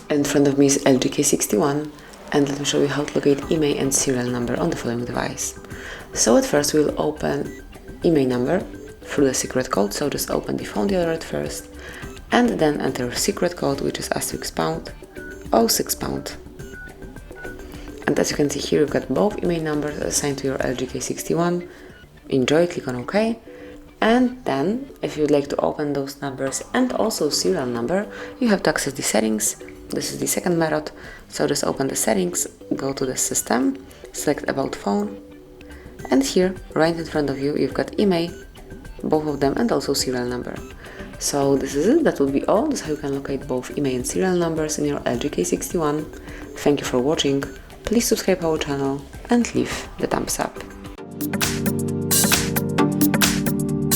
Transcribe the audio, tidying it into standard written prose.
In front of me is LG K61, and let me show you how to locate IMEI and serial number on the following device. So at first we'll open IMEI number through the secret code, so just open the phone dealer at first, and then enter secret code, which is *#, 06 £. And as you can see here, you've got both IMEI numbers assigned to your LG K61. Enjoy, click on OK. And then, if you'd like to open those numbers and also serial number, you have to access the settings. This is the second method. So just open the settings, go to the system, select About Phone, and here, right in front of you, you've got IMEI, both of them, and also serial number. So this is it, that will be all. This is how you can locate both IMEI and serial numbers in your LG K61. Thank you for watching. Please subscribe our channel and leave the thumbs up.